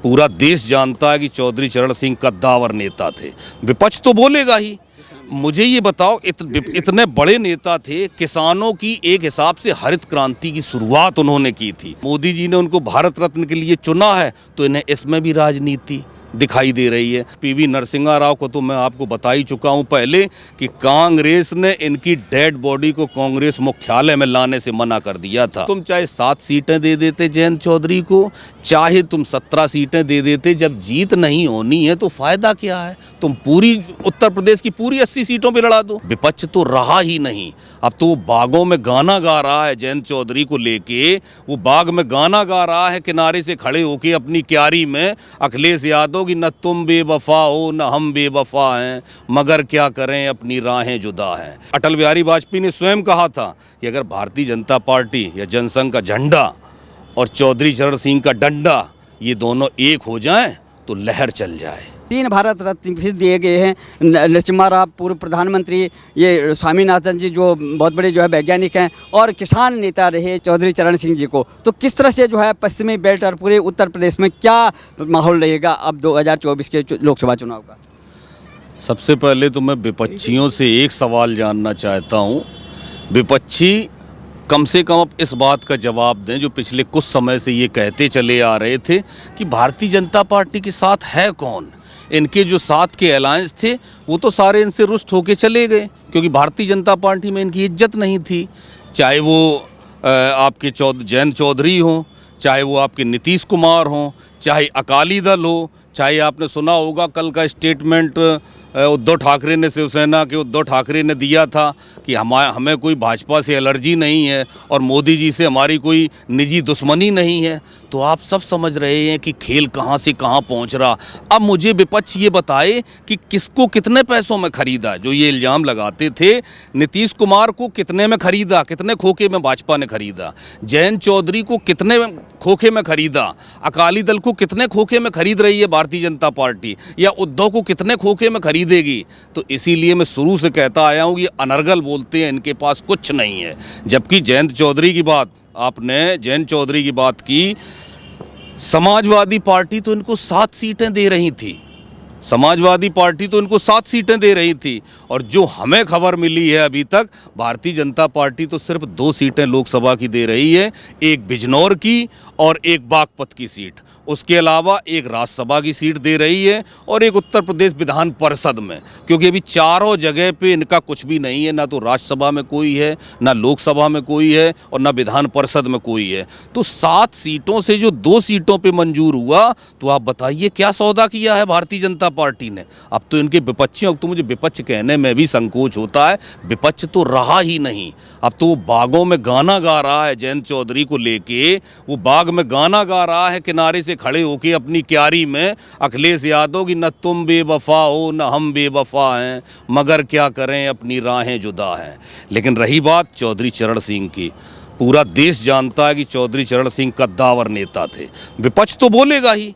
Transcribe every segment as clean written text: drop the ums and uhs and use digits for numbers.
पूरा देश जानता है कि चौधरी चरण सिंह कद्दावर नेता थे। विपक्ष तो बोलेगा ही। मुझे ये बताओ, इतने बड़े नेता थे, किसानों की एक हिसाब से हरित क्रांति की शुरुआत उन्होंने की थी। मोदी जी ने उनको भारत रत्न के लिए चुना है, तो इन्हें इसमें भी राजनीति दिखाई दे रही है। पीवी नरसिम्हा राव को तो मैं आपको बता ही चुका हूं पहले कि कांग्रेस ने इनकी डेड बॉडी को कांग्रेस मुख्यालय में लाने से मना कर दिया था। तुम चाहे 7 सीटें दे देते जयंत चौधरी को, चाहे तुम 17 सीटें दे देते, जब जीत नहीं होनी है तो फायदा क्या है? तुम पूरी उत्तर प्रदेश की पूरी 80 सीटों पर लड़ा दो। विपक्ष तो रहा ही नहीं। अब तो वो बागों में गाना गा रहा है जयंत चौधरी को लेके, वो बाग में गाना गा रहा है किनारे से खड़े होके अपनी क्यारी में, अखिलेश यादव कि न तुम बेवफा हो न हम बेवफा हैं, मगर क्या करें अपनी राहें जुदा हैं। अटल बिहारी वाजपेयी ने स्वयं कहा था कि अगर भारतीय जनता पार्टी या जनसंघ का झंडा और चौधरी चरण सिंह का डंडा ये दोनों एक हो जाएं तो लहर चल जाए। 3 भारत रत्न फिर दिए गए हैं। नरसिम्हा राव पूर्व प्रधानमंत्री, ये स्वामीनाथन जी जो बहुत बड़े जो है वैज्ञानिक हैं, और किसान नेता रहे चौधरी चरण सिंह जी को। तो किस तरह से जो है पश्चिमी बेल्ट और पूरे उत्तर प्रदेश में क्या माहौल रहेगा अब 2024 के लोकसभा चुनाव का? सबसे पहले तो मैं विपक्षियों से एक सवाल जानना चाहता हूँ। विपक्षी कम से कम अब इस बात का जवाब दें जो पिछले कुछ समय से ये कहते चले आ रहे थे कि भारतीय जनता पार्टी के साथ है कौन। इनके जो साथ के अलायंस थे वो तो सारे इनसे रुष्ट होके चले गए, क्योंकि भारतीय जनता पार्टी में इनकी इज्जत नहीं थी। चाहे वो आपके जयंत चौधरी हों, चाहे वो आपके नीतीश कुमार हों, चाहे अकाली दल हो, चाहे आपने सुना होगा कल का स्टेटमेंट उद्धव ठाकरे ने, शिवसेना के उद्धव ठाकरे ने दिया था कि हमें कोई भाजपा से एलर्जी नहीं है और मोदी जी से हमारी कोई निजी दुश्मनी नहीं है। तो आप सब समझ रहे हैं कि खेल कहाँ से कहाँ पहुँच रहा। अब मुझे विपक्ष ये बताए कि किसको कितने पैसों में खरीदा। जो ये इल्ज़ाम लगाते थे नीतीश कुमार को कितने में खरीदा, कितने खोखे में भाजपा ने खरीदा, जयंत चौधरी को कितने खोखे में खरीदा, अकाली दल को कितने खोखे में खरीद रही है भारतीय जनता पार्टी, या उद्धव को कितने खोखे में खरीदेगी। तो इसीलिए मैं शुरू से कहता आया हूँ, ये अनर्गल बोलते हैं, इनके पास कुछ नहीं है। जबकि जयंत चौधरी की बात, आपने जयंत चौधरी की बात की, समाजवादी पार्टी तो इनको 7 सीटें दे रही थी। समाजवादी पार्टी तो इनको 7 सीटें दे रही थी, और जो हमें खबर मिली है अभी तक, भारतीय जनता पार्टी तो सिर्फ 2 सीटें लोकसभा की दे रही है, एक बिजनौर की और एक बागपत की सीट। उसके अलावा एक राज्यसभा की सीट दे रही है और एक उत्तर प्रदेश विधान परिषद में, क्योंकि अभी चारों जगह पे इनका कुछ भी नहीं है। ना तो राज्यसभा में कोई है, ना लोकसभा में कोई है, और ना विधान परिषद में कोई है। तो 7 सीटों से जो 2 सीटों पे मंजूर हुआ, तो आप बताइए क्या सौदा किया है भारतीय जनता पार्टी ने। अब तो इनके विपक्षियों, अब तो मुझे विपक्ष कहने में भी संकोच होता है, विपक्ष तो रहा ही नहीं। अब तो वो बागों में गाना गा रहा है जयंत चौधरी को लेके, वो बाग में गाना गा रहा है किनारे से खड़े होके अपनी क्यारी में, अखिलेश यादव कि न तुम बेवफा हो न हम बेवफा हैं, मगर क्या करें अपनी राहें जुदा हैं। लेकिन रही बात चौधरी चरण सिंह की, पूरा देश जानता है कि चौधरी चरण सिंह कद्दावर नेता थे। विपक्ष तो बोलेगा ही।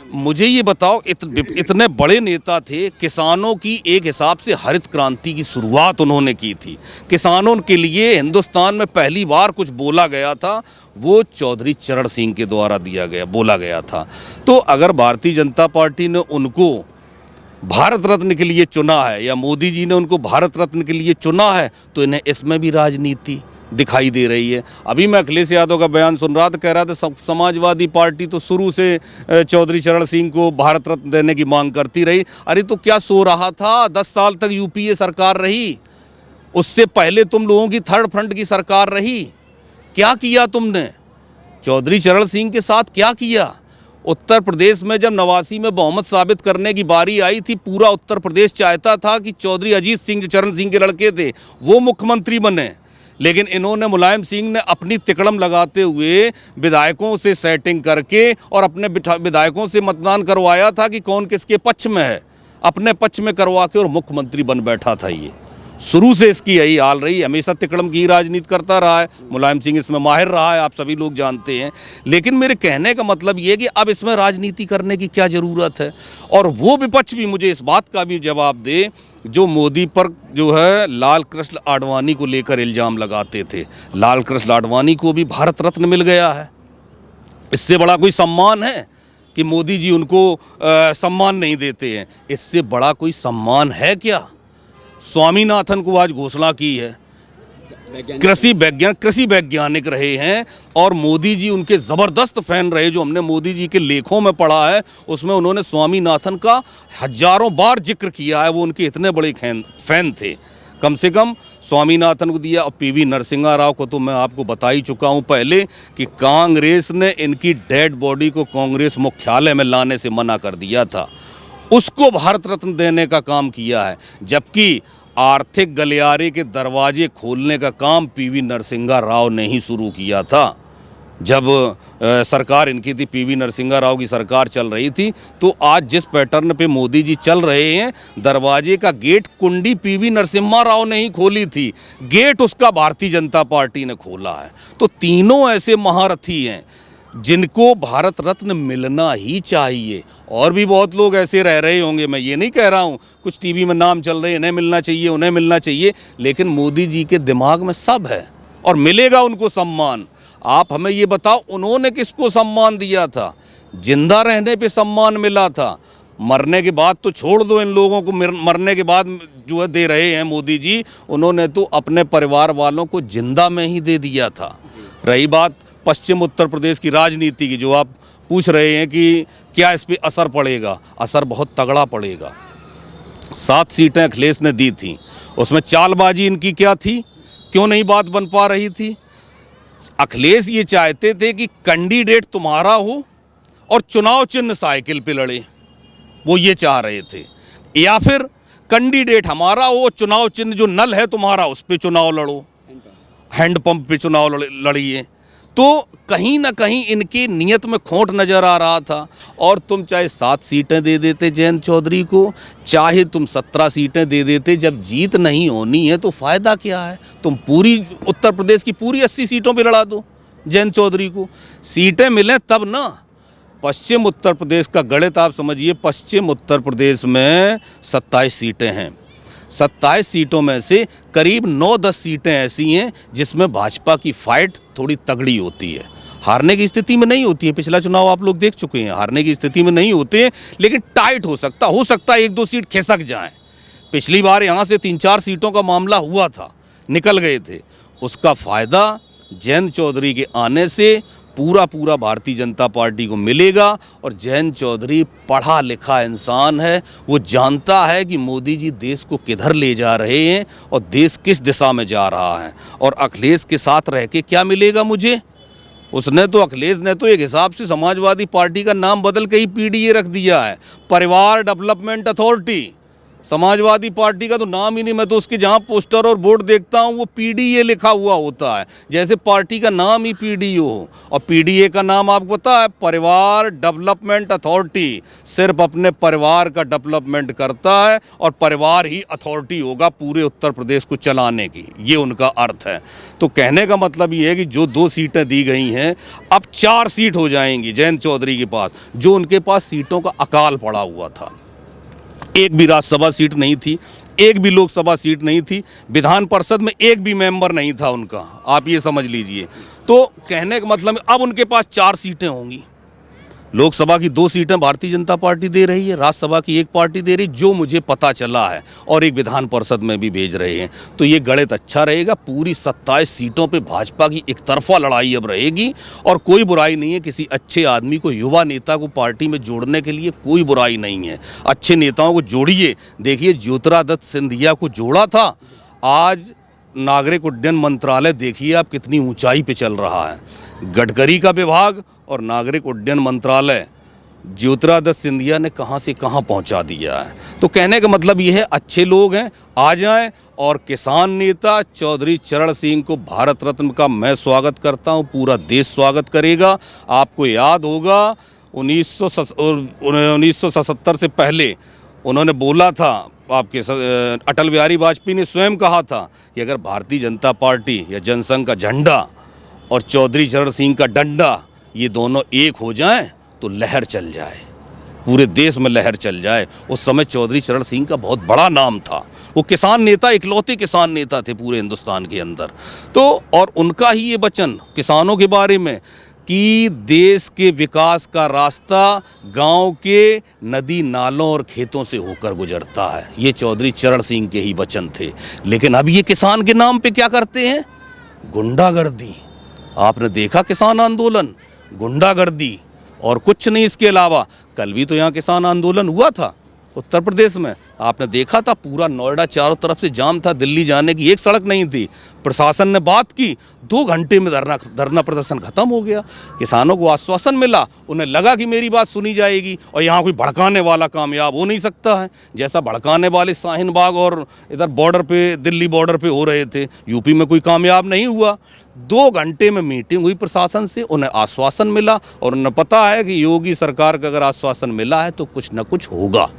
मुझे ये बताओ, इतने बड़े नेता थे, किसानों की एक हिसाब से हरित क्रांति की शुरुआत उन्होंने की थी। किसानों के लिए हिंदुस्तान में पहली बार कुछ बोला गया था, वो चौधरी चरण सिंह के द्वारा बोला गया था। तो अगर भारतीय जनता पार्टी ने उनको भारत रत्न के लिए चुना है, या मोदी जी ने उनको भारत रत्न के लिए चुना है, तो इन्हें इसमें भी राजनीति दिखाई दे रही है। अभी मैं अखिलेश यादव का बयान सुन रहा था, कह रहा था समाजवादी पार्टी तो शुरू से चौधरी चरण सिंह को भारत रत्न देने की मांग करती रही। अरे तो क्या सो रहा था? 10 साल तक यूपीए सरकार रही, उससे पहले तुम लोगों की थर्ड फ्रंट की सरकार रही। क्या किया तुमने? चौधरी चरण सिंह के साथ क्या किया? उत्तर प्रदेश में जब 89 में बहुमत साबित करने की बारी आई थी, पूरा उत्तर प्रदेश चाहता था कि चौधरी अजीत सिंह, जो चरण सिंह के लड़के थे, वो मुख्यमंत्री बने। लेकिन इन्होंने, मुलायम सिंह ने अपनी तिकड़म लगाते हुए विधायकों से सेटिंग करके और अपने विधायकों से मतदान करवाया था कि कौन किसके पक्ष में है, अपने पक्ष में करवा के और मुख्यमंत्री बन बैठा था। ये शुरू से इसकी यही हाल रही, हमेशा तिकड़म की राजनीति करता रहा है। मुलायम सिंह इसमें माहिर रहा है, आप सभी लोग जानते हैं। लेकिन मेरे कहने का मतलब ये कि अब इसमें राजनीति करने की क्या ज़रूरत है। और वो विपक्ष भी मुझे इस बात का भी जवाब दे जो मोदी पर जो है लाल कृष्ण आडवाणी को लेकर इल्ज़ाम लगाते थे। लाल कृष्ण आडवाणी को भी भारत रत्न मिल गया है। इससे बड़ा कोई सम्मान है कि मोदी जी उनको सम्मान नहीं देते हैं। इससे बड़ा कोई सम्मान है क्या? स्वामीनाथन को आज घोषणा की है, कृषि वैज्ञानिक रहे हैं और मोदी जी उनके ज़बरदस्त फैन रहे। जो हमने मोदी जी के लेखों में पढ़ा है उसमें उन्होंने स्वामीनाथन का हजारों बार जिक्र किया है, वो उनके इतने बड़े फैन थे। कम से कम स्वामीनाथन को दिया। और पीवी नरसिम्हा राव को तो मैं आपको बता ही चुका हूँ पहले कि कांग्रेस ने इनकी डेड बॉडी को कांग्रेस मुख्यालय में लाने से मना कर दिया था, उसको भारत रत्न देने का काम किया है। जबकि आर्थिक गलियारे के दरवाजे खोलने का काम पीवी नरसिम्हा राव ने ही शुरू किया था। जब सरकार इनकी थी, पीवी नरसिम्हा राव की सरकार चल रही थी, तो आज जिस पैटर्न पे मोदी जी चल रहे हैं, दरवाजे का गेट कुंडी पीवी नरसिम्हा राव ने ही खोली थी, गेट उसका भारतीय जनता पार्टी ने खोला है। तो तीनों ऐसे महारथी हैं जिनको भारत रत्न मिलना ही चाहिए। और भी बहुत लोग ऐसे रह रहे होंगे, मैं ये नहीं कह रहा हूँ, कुछ टीवी में नाम चल रहे हैं, इन्हें मिलना चाहिए, उन्हें मिलना चाहिए, लेकिन मोदी जी के दिमाग में सब है और मिलेगा उनको सम्मान। आप हमें ये बताओ, उन्होंने किसको सम्मान दिया था? जिंदा रहने पे सम्मान मिला था, मरने के बाद तो छोड़ दो इन लोगों को, मरने के बाद जो है दे रहे हैं मोदी जी, उन्होंने तो अपने परिवार वालों को जिंदा में ही दे दिया था। रही बात पश्चिम उत्तर प्रदेश की राजनीति की, जो आप पूछ रहे हैं कि क्या इस पे असर पड़ेगा, असर बहुत तगड़ा पड़ेगा। 7 सीटें अखिलेश ने दी थी, उसमें चालबाजी इनकी क्या थी, क्यों नहीं बात बन पा रही थी? अखिलेश ये चाहते थे कि कैंडिडेट तुम्हारा हो और चुनाव चिन्ह साइकिल पे लड़े, वो ये चाह रहे थे। या फिर कैंडिडेट हमारा हो, चुनाव चिन्ह जो नल है तुम्हारा उस पे चुनाव लड़ो, हैंडपंप पे चुनाव लड़िए। तो कहीं ना कहीं इनकी नीयत में खोट नज़र आ रहा था। और तुम चाहे 7 सीटें दे देते जयंत चौधरी को, चाहे तुम 17 सीटें दे देते, जब जीत नहीं होनी है तो फ़ायदा क्या है? तुम पूरी उत्तर प्रदेश की पूरी 80 सीटों पे लड़ा दो जयंत चौधरी को, सीटें मिलें तब ना। पश्चिम उत्तर प्रदेश का गणित आप समझिए, पश्चिम उत्तर प्रदेश में 27 सीटें हैं, 27 सीटों में से करीब 9-10 सीटें ऐसी हैं जिसमें भाजपा की फाइट थोड़ी तगड़ी होती है, हारने की स्थिति में नहीं होती है। पिछला चुनाव आप लोग देख चुके हैं, हारने की स्थिति में नहीं होते हैं, लेकिन टाइट हो सकता है 1-2 सीट खिसक जाएं। पिछली बार यहाँ से 3-4 सीटों का मामला हुआ था, निकल गए थे। उसका फ़ायदा जयंत चौधरी के आने से पूरा भारतीय जनता पार्टी को मिलेगा। और जयंत चौधरी पढ़ा लिखा इंसान है, वो जानता है कि मोदी जी देश को किधर ले जा रहे हैं और देश किस दिशा में जा रहा है। और अखिलेश के साथ रह के क्या मिलेगा मुझे? अखिलेश ने तो एक हिसाब से समाजवादी पार्टी का नाम बदल के ही पीडीए रख दिया है, परिवार डेवलपमेंट अथॉरिटी। समाजवादी पार्टी का तो नाम ही नहीं, मैं तो उसके जहाँ पोस्टर और बोर्ड देखता हूँ वो पीडीए लिखा हुआ होता है, जैसे पार्टी का नाम ही पीडीए हो। और पीडीए का नाम आपको पता है, परिवार डेवलपमेंट अथॉरिटी, सिर्फ अपने परिवार का डेवलपमेंट करता है और परिवार ही अथॉरिटी होगा पूरे उत्तर प्रदेश को चलाने की, ये उनका अर्थ है। तो कहने का मतलब ये है कि जो 2 सीटें दी गई हैं, अब 4 सीट हो जाएंगी जयंत चौधरी के पास, जो उनके पास सीटों का अकाल पड़ा हुआ था। एक भी राज्यसभा सीट नहीं थी, एक भी लोकसभा सीट नहीं थी, विधान परिषद में एक भी मेंबर नहीं था उनका, आप ये समझ लीजिए। तो कहने का मतलब अब उनके पास 4 सीटें होंगी। लोकसभा की 2 सीटें भारतीय जनता पार्टी दे रही है, राज्यसभा की 1 पार्टी दे रही, जो मुझे पता चला है, और एक विधान परिषद में भी भेज रहे हैं। तो ये गणित अच्छा रहेगा। पूरी 27 सीटों पे भाजपा की एक तरफा लड़ाई अब रहेगी। और कोई बुराई नहीं है, किसी अच्छे आदमी को, युवा नेता को पार्टी में जोड़ने के लिए कोई बुराई नहीं है। अच्छे नेताओं को जोड़िए। देखिए ज्योतिरादित्य सिंधिया को जोड़ा था, आज नागरिक उड्डयन मंत्रालय देखिए आप कितनी ऊंचाई पे चल रहा है। गडकरी का विभाग और नागरिक उड्डयन मंत्रालय ज्योतिरादित्य सिंधिया ने कहां से कहां पहुंचा दिया है। तो कहने का मतलब ये है, अच्छे लोग हैं, आ जाएं। और किसान नेता चौधरी चरण सिंह को भारत रत्न का मैं स्वागत करता हूं, पूरा देश स्वागत करेगा। आपको याद होगा 1977 से पहले उन्होंने बोला था, आपके अटल बिहारी वाजपेयी ने स्वयं कहा था कि अगर भारतीय जनता पार्टी या जनसंघ का झंडा और चौधरी चरण सिंह का डंडा, ये दोनों एक हो जाएं तो लहर चल जाए, पूरे देश में लहर चल जाए। उस समय चौधरी चरण सिंह का बहुत बड़ा नाम था, वो किसान नेता, इकलौते किसान नेता थे पूरे हिंदुस्तान के अंदर। तो और उनका ही ये वचन किसानों के बारे में कि देश के विकास का रास्ता गांव के नदी नालों और खेतों से होकर गुजरता है। ये चौधरी चरण सिंह के ही वचन थे। लेकिन अब ये किसान के नाम पे क्या करते हैं? गुंडागर्दी। आपने देखा किसान आंदोलन, गुंडागर्दी और कुछ नहीं इसके अलावा। कल भी तो यहाँ किसान आंदोलन हुआ था उत्तर प्रदेश में, आपने देखा था पूरा नोएडा चारों तरफ से जाम था, दिल्ली जाने की एक सड़क नहीं थी। प्रशासन ने बात की, 2 घंटे में धरना प्रदर्शन खत्म हो गया। किसानों को आश्वासन मिला, उन्हें लगा कि मेरी बात सुनी जाएगी और यहाँ कोई भड़काने वाला कामयाब हो नहीं सकता है, जैसा भड़काने वाले शाहीन बाग और इधर बॉर्डर पे, दिल्ली बॉर्डर पे हो रहे थे। यूपी में कोई कामयाब नहीं हुआ। 2 घंटे में मीटिंग हुई प्रशासन से, उन्हें आश्वासन मिला और उन्हें पता है कि योगी सरकार का अगर आश्वासन मिला है तो कुछ न कुछ होगा।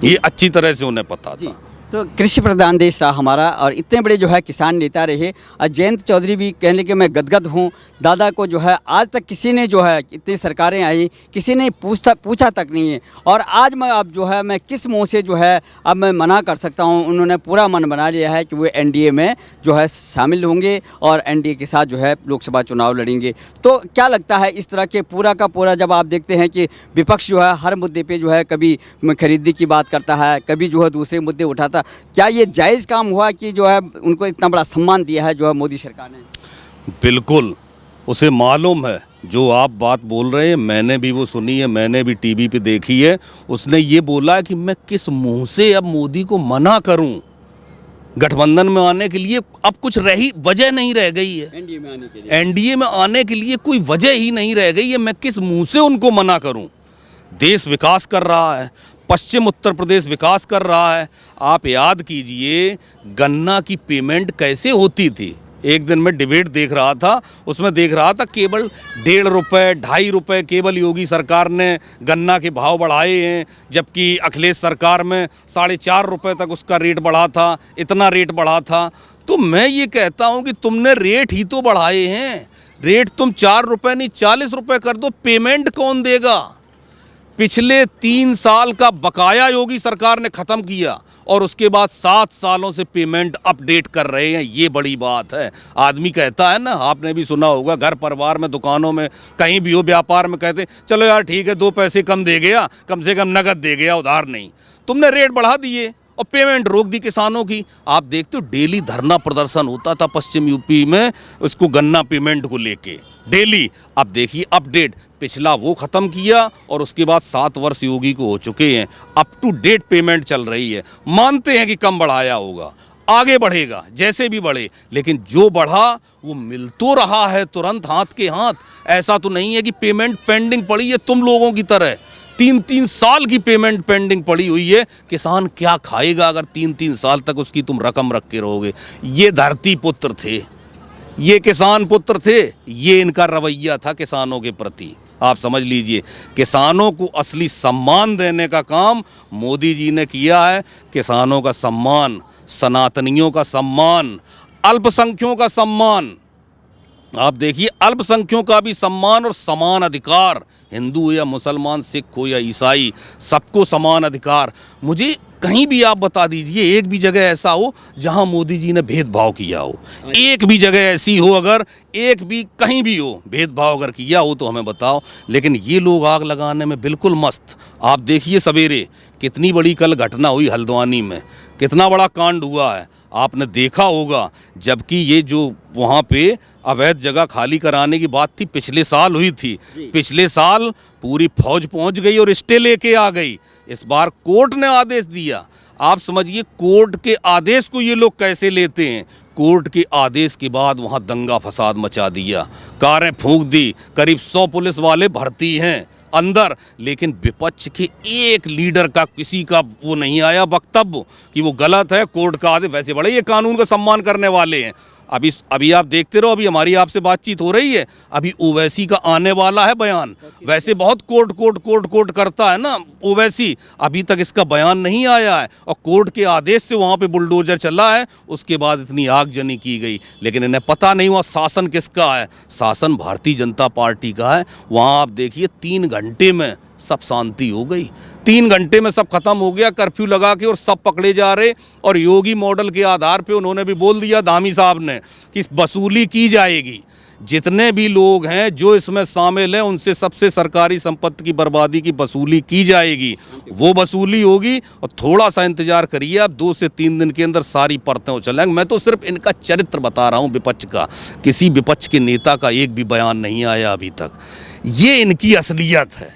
ये अच्छी तरह से उन्हें पता था। तो कृषि प्रधान देश रहा हमारा और इतने बड़े जो है किसान नेता रहे। और जयंत चौधरी भी कहने के मैं गदगद हूँ। दादा को जो है आज तक किसी ने जो है, इतनी सरकारें आई, किसी ने पूछा तक नहीं है। और आज मैं अब जो है मैं किस मुंह से जो है अब मैं मना कर सकता हूँ। उन्होंने पूरा मन बना लिया है कि वो एनडीए में जो है शामिल होंगे और एनडीए के साथ जो है लोकसभा चुनाव लड़ेंगे। तो क्या लगता है इस तरह के पूरा का पूरा, जब आप देखते हैं कि विपक्ष जो है हर मुद्दे पर जो है कभी खरीदी की बात करता है, कभी जो है दूसरे मुद्दे उठाता, क्या ये जायज़ काम हुआ कि जो है उनको इतना बड़ा सम्मान दिया है जो है मोदी सरकार ने? बिल्कुल, उसे मालूम है जो आप बात बोल रहे हैं, मैंने भी वो सुनी है, मैंने भी टीवी पे देखी है। उसने ये बोला है कि मैं किस मुंह से अब मोदी को मना करूं गठबंधन में आने के लिए। अब कुछ वजह नहीं रह गई है एनडीए में आने के लिए। एनडीए में आने के लिए कोई वजह ही नहीं रह गई है। मैं किस मुंह से उनको मना करूं? देश विकास कर रहा है, पश्चिम उत्तर प्रदेश विकास कर रहा है। आप याद कीजिए गन्ना की पेमेंट कैसे होती थी। एक दिन मैं डिबेट देख रहा था, उसमें देख रहा था केवल 1.5 रुपये 2.5 रुपये केवल योगी सरकार ने गन्ना के भाव बढ़ाए हैं, जबकि अखिलेश सरकार में 4.5 रुपये तक उसका रेट बढ़ा था, इतना रेट बढ़ा था। तो मैं ये कहता हूँ कि तुमने रेट ही तो बढ़ाए हैं। रेट तुम 4 रुपये नहीं 40 रुपये कर दो, पेमेंट कौन देगा? पिछले 3 साल का बकाया योगी सरकार ने ख़त्म किया और उसके बाद 7 सालों से पेमेंट अपडेट कर रहे हैं। ये बड़ी बात है। आदमी कहता है ना, आपने भी सुना होगा, घर परिवार में, दुकानों में, कहीं भी हो, व्यापार में, कहते चलो यार ठीक है 2 पैसे कम दे गया, कम से कम नगद दे गया, उधार नहीं। तुमने रेट बढ़ा दिए और पेमेंट रोक दी किसानों की। आप देखते हो डेली धरना प्रदर्शन होता था पश्चिम यूपी में उसको गन्ना पेमेंट को लेके, डेली। अब देखिए अपडेट, पिछला वो ख़त्म किया और उसके बाद 7 वर्ष योगी को हो चुके हैं, अप टू डेट पेमेंट चल रही है। मानते हैं कि कम बढ़ाया होगा, आगे बढ़ेगा जैसे भी बढ़े, लेकिन जो बढ़ा वो मिल तो रहा है तुरंत हाथ के हाथ। ऐसा तो नहीं है कि पेमेंट पेंडिंग पड़ी है तुम लोगों की तरह। 3-3 साल की पेमेंट पेंडिंग पड़ी हुई है। किसान क्या खाएगा अगर 3-3 साल तक उसकी तुम रकम रख के रहोगे? ये धरती पुत्र थे, ये किसान पुत्र थे, ये इनका रवैया था किसानों के प्रति। आप समझ लीजिए, किसानों को असली सम्मान देने का काम मोदी जी ने किया है। किसानों का सम्मान, सनातनियों का सम्मान, अल्पसंख्यों का सम्मान। आप देखिए अल्पसंख्यों का भी सम्मान और समान अधिकार, हिंदू हो या मुसलमान, सिख हो या ईसाई, सबको समान अधिकार। मुझे कहीं भी आप बता दीजिए एक भी जगह ऐसा हो जहां मोदी जी ने भेदभाव किया हो। एक भी जगह ऐसी हो, अगर एक भी कहीं भी हो भेदभाव अगर किया हो तो हमें बताओ। लेकिन ये लोग आग लगाने में बिल्कुल मस्त। आप देखिए सवेरे कितनी बड़ी कल घटना हुई हल्द्वानी में, कितना बड़ा कांड हुआ है, आपने देखा होगा। जबकि ये जो वहाँ पे अवैध जगह खाली कराने की बात थी, पिछले साल हुई थी। पिछले साल पूरी फौज पहुंच गई और स्टे लेके आ गई। इस बार कोर्ट ने आदेश दिया। आप समझिए कोर्ट के आदेश को ये लोग कैसे लेते हैं। कोर्ट के आदेश के बाद वहाँ दंगा फसाद मचा दिया, कारें फूंक दी, करीब 100 पुलिस वाले भर्ती हैं अंदर। लेकिन विपक्ष के एक लीडर का, किसी का वो नहीं आया वक्तव्य कि वो गलत है, कोर्ट का आदेश। वैसे बड़े ये कानून का सम्मान करने वाले हैं। अभी आप देखते रहो, अभी हमारी आपसे बातचीत हो रही है, अभी ओवैसी का आने वाला है बयान। वैसे बहुत कोर्ट करता है ना ओवैसी, अभी तक इसका बयान नहीं आया है और कोर्ट के आदेश से वहाँ पे बुलडोजर चला है। उसके बाद इतनी आगजनी की गई, लेकिन इन्हें पता नहीं हुआ शासन किसका है। शासन भारतीय जनता पार्टी का है। वहाँ आप देखिए 3 घंटे में सब शांति हो गई, 3 घंटे में सब खत्म हो गया, कर्फ्यू लगा के, और सब पकड़े जा रहे। और योगी मॉडल के आधार पे उन्होंने भी बोल दिया, धामी साहब ने, कि वसूली की जाएगी। जितने भी लोग हैं जो इसमें शामिल हैं उनसे सबसे सरकारी संपत्ति की बर्बादी की वसूली की जाएगी। वो वसूली होगी और थोड़ा सा इंतजार करिए आप, 2 से 3 दिन के अंदर सारी परतें उछल जाएंगी। मैं तो सिर्फ इनका चरित्र बता रहा हूँ विपक्ष का, किसी विपक्ष के नेता का एक भी बयान नहीं आया अभी तक। ये इनकी असलियत है।